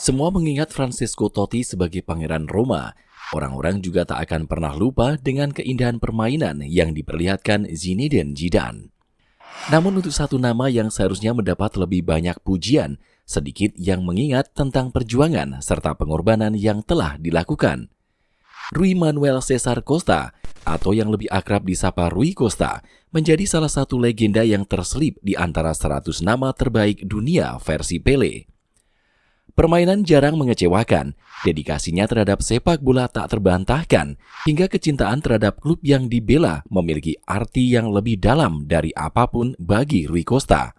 Semua mengingat Francesco Totti sebagai pangeran Roma. Orang-orang juga tak akan pernah lupa dengan keindahan permainan yang diperlihatkan Zinedine Zidane. Namun untuk satu nama yang seharusnya mendapat lebih banyak pujian, sedikit yang mengingat tentang perjuangan serta pengorbanan yang telah dilakukan. Rui Manuel Cesar Costa, atau yang lebih akrab disapa Rui Costa, menjadi salah satu legenda yang terselip di antara 100 nama terbaik dunia versi Pele. Permainan jarang mengecewakan, dedikasinya terhadap sepak bola tak terbantahkan, hingga kecintaan terhadap klub yang dibela memiliki arti yang lebih dalam dari apapun bagi Rui Costa.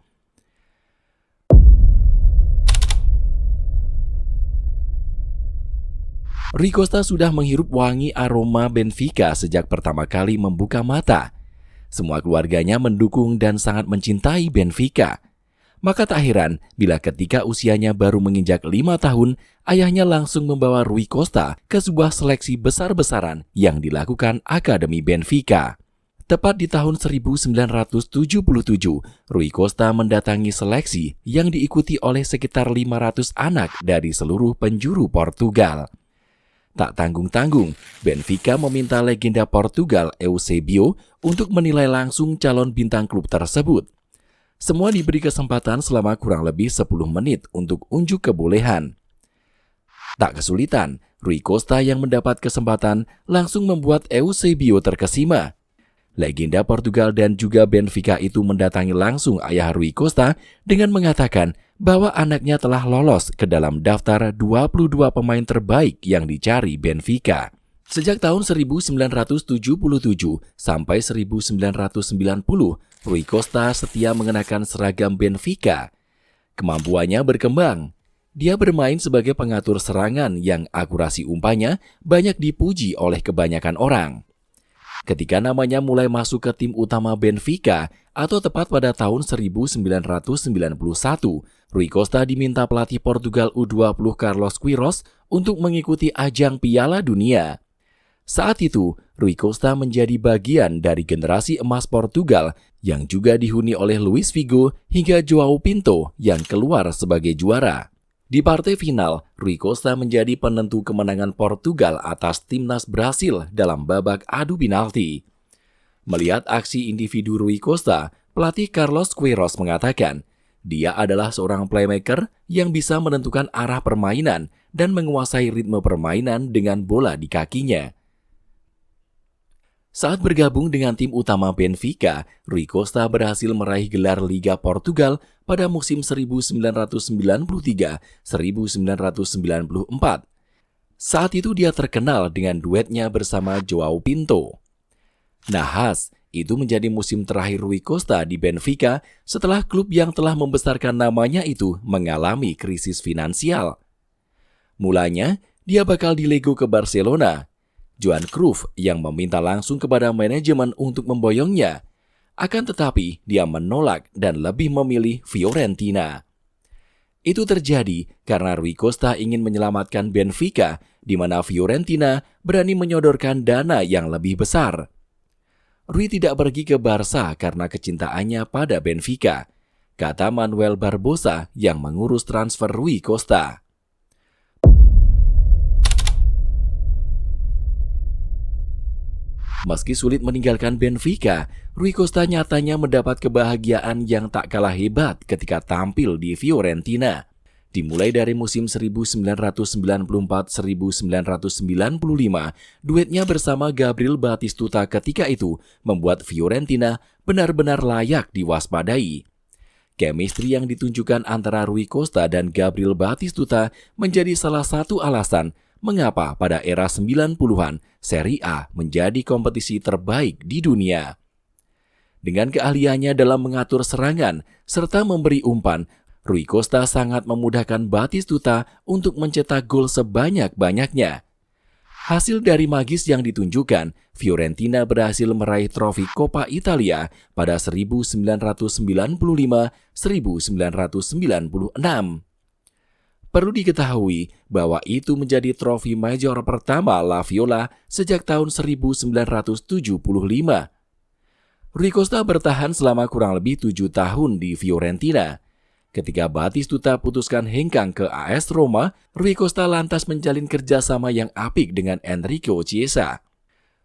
Rui Costa sudah menghirup wangi aroma Benfica sejak pertama kali membuka mata. Semua keluarganya mendukung dan sangat mencintai Benfica. Maka tak heran bila ketika usianya baru menginjak 5 tahun, ayahnya langsung membawa Rui Costa ke sebuah seleksi besar-besaran yang dilakukan Akademi Benfica. Tepat di tahun 1977, Rui Costa mendatangi seleksi yang diikuti oleh sekitar 500 anak dari seluruh penjuru Portugal. Tak tanggung-tanggung, Benfica meminta legenda Portugal Eusebio untuk menilai langsung calon bintang klub tersebut. Semua diberi kesempatan selama kurang lebih 10 menit untuk unjuk kebolehan. Tak kesulitan, Rui Costa yang mendapat kesempatan langsung membuat Eusebio terkesima. Legenda Portugal dan juga Benfica itu mendatangi langsung ayah Rui Costa dengan mengatakan bahwa anaknya telah lolos ke dalam daftar 22 pemain terbaik yang dicari Benfica. Sejak tahun 1977 sampai 1990, Rui Costa setia mengenakan seragam Benfica. Kemampuannya berkembang. Dia bermain sebagai pengatur serangan yang akurasi umpannya banyak dipuji oleh kebanyakan orang. Ketika namanya mulai masuk ke tim utama Benfica, atau tepat pada tahun 1991, Rui Costa diminta pelatih Portugal U20 Carlos Queiroz untuk mengikuti ajang Piala Dunia. Saat itu, Rui Costa menjadi bagian dari generasi emas Portugal yang juga dihuni oleh Luis Figo hingga Joao Pinto yang keluar sebagai juara. Di partai final, Rui Costa menjadi penentu kemenangan Portugal atas timnas Brasil dalam babak adu penalti. Melihat aksi individu Rui Costa, pelatih Carlos Queiroz mengatakan, dia adalah seorang playmaker yang bisa menentukan arah permainan dan menguasai ritme permainan dengan bola di kakinya. Saat bergabung dengan tim utama Benfica, Rui Costa berhasil meraih gelar Liga Portugal pada musim 1993-1994. Saat itu dia terkenal dengan duetnya bersama Joao Pinto. Nahas, itu menjadi musim terakhir Rui Costa di Benfica setelah klub yang telah membesarkan namanya itu mengalami krisis finansial. Mulanya, dia bakal dilego ke Barcelona. Johan Cruyff yang meminta langsung kepada manajemen untuk memboyongnya. Akan tetapi, dia menolak dan lebih memilih Fiorentina. Itu terjadi karena Rui Costa ingin menyelamatkan Benfica, di mana Fiorentina berani menyodorkan dana yang lebih besar. Rui tidak pergi ke Barca karena kecintaannya pada Benfica, kata Manuel Barbosa yang mengurus transfer Rui Costa. Meski sulit meninggalkan Benfica, Rui Costa nyatanya mendapat kebahagiaan yang tak kalah hebat ketika tampil di Fiorentina. Dimulai dari musim 1994-1995, duetnya bersama Gabriel Batistuta ketika itu membuat Fiorentina benar-benar layak diwaspadai. Chemistry yang ditunjukkan antara Rui Costa dan Gabriel Batistuta menjadi salah satu alasan mengapa pada era 90-an Serie A menjadi kompetisi terbaik di dunia. Dengan keahliannya dalam mengatur serangan serta memberi umpan, Rui Costa sangat memudahkan Batistuta untuk mencetak gol sebanyak-banyaknya. Hasil dari magis yang ditunjukkan, Fiorentina berhasil meraih trofi Coppa Italia pada 1995-1996. Perlu diketahui bahwa itu menjadi trofi major pertama La Viola sejak tahun 1975. Rui Costa bertahan selama kurang lebih 7 tahun di Fiorentina. Ketika Batistuta putuskan hengkang ke AS Roma, Rui Costa lantas menjalin kerjasama yang apik dengan Enrico Chiesa.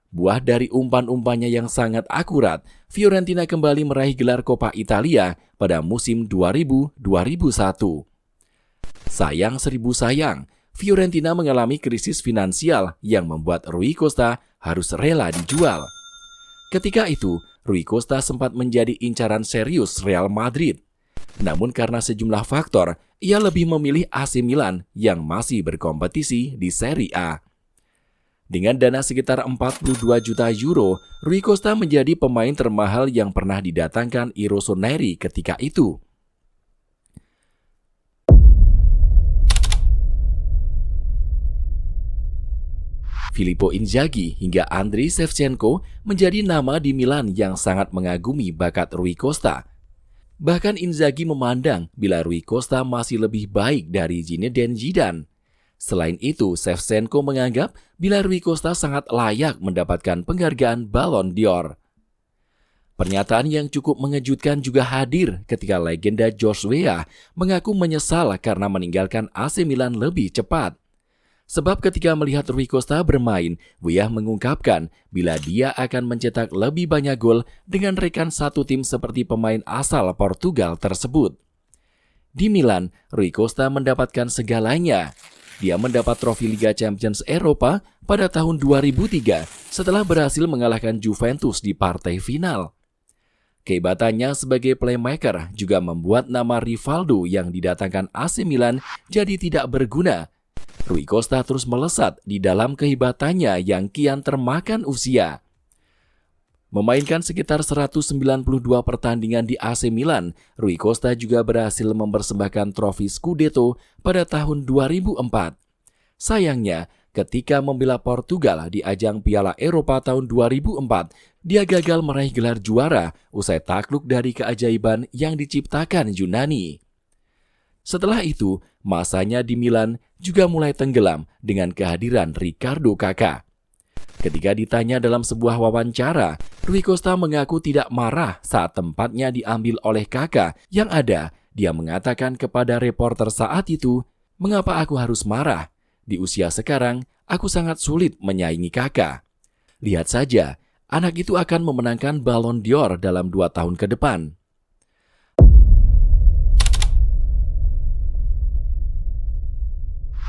Buah dari umpan-umpannya yang sangat akurat, Fiorentina kembali meraih gelar Coppa Italia pada musim 2000-2001. Sayang seribu sayang, Fiorentina mengalami krisis finansial yang membuat Rui Costa harus rela dijual. Ketika itu, Rui Costa sempat menjadi incaran serius Real Madrid. Namun karena sejumlah faktor, ia lebih memilih AC Milan yang masih berkompetisi di Serie A. Dengan dana sekitar 42 juta euro, Rui Costa menjadi pemain termahal yang pernah didatangkan i Rossoneri ketika itu. Filippo Inzaghi hingga Andriy Shevchenko menjadi nama di Milan yang sangat mengagumi bakat Rui Costa. Bahkan Inzaghi memandang bila Rui Costa masih lebih baik dari Zinedine Zidane. Selain itu, Shevchenko menganggap bila Rui Costa sangat layak mendapatkan penghargaan Ballon d'Or. Pernyataan yang cukup mengejutkan juga hadir ketika legenda George Weah mengaku menyesal karena meninggalkan AC Milan lebih cepat. Sebab ketika melihat Rui Costa bermain, Weah mengungkapkan bila dia akan mencetak lebih banyak gol dengan rekan satu tim seperti pemain asal Portugal tersebut. Di Milan, Rui Costa mendapatkan segalanya. Dia mendapat trofi Liga Champions Eropa pada tahun 2003 setelah berhasil mengalahkan Juventus di partai final. Kehebatannya sebagai playmaker juga membuat nama Rivaldo yang didatangkan AC Milan jadi tidak berguna. Rui Costa terus melesat di dalam kehebatannya yang kian termakan usia. Memainkan sekitar 192 pertandingan di AC Milan, Rui Costa juga berhasil mempersembahkan trofi Scudetto pada tahun 2004. Sayangnya, ketika membela Portugal di ajang Piala Eropa tahun 2004, dia gagal meraih gelar juara usai takluk dari keajaiban yang diciptakan Yunani. Setelah itu, masanya di Milan juga mulai tenggelam dengan kehadiran Ricardo Kakak. Ketika ditanya dalam sebuah wawancara, Rui Costa mengaku tidak marah saat tempatnya diambil oleh Kakak. Yang ada, dia mengatakan kepada reporter saat itu, "Mengapa aku harus marah? Di usia sekarang, aku sangat sulit menyaingi Kakak. Lihat saja, anak itu akan memenangkan Ballon d'Or dalam 2 tahun ke depan."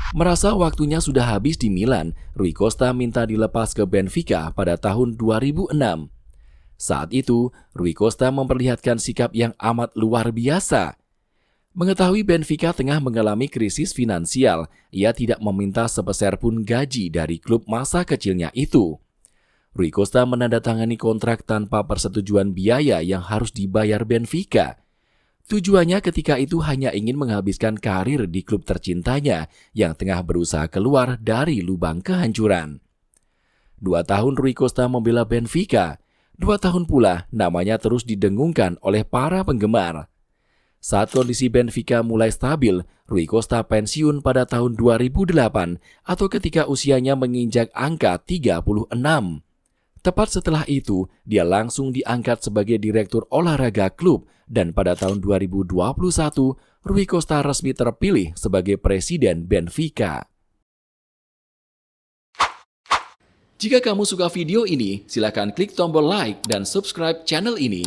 Merasa waktunya sudah habis di Milan, Rui Costa minta dilepas ke Benfica pada tahun 2006. Saat itu, Rui Costa memperlihatkan sikap yang amat luar biasa. Mengetahui Benfica tengah mengalami krisis finansial, ia tidak meminta sepeser pun gaji dari klub masa kecilnya itu. Rui Costa menandatangani kontrak tanpa persetujuan biaya yang harus dibayar Benfica. Tujuannya ketika itu hanya ingin menghabiskan karir di klub tercintanya yang tengah berusaha keluar dari lubang kehancuran. 2 tahun Rui Costa membela Benfica, 2 tahun pula namanya terus didengungkan oleh para penggemar. Saat kondisi Benfica mulai stabil, Rui Costa pensiun pada tahun 2008 atau ketika usianya menginjak angka 36. Tepat setelah itu, dia langsung diangkat sebagai direktur olahraga klub dan pada tahun 2021, Rui Costa resmi terpilih sebagai presiden Benfica. Jika kamu suka video ini, silakan klik tombol like dan subscribe channel ini.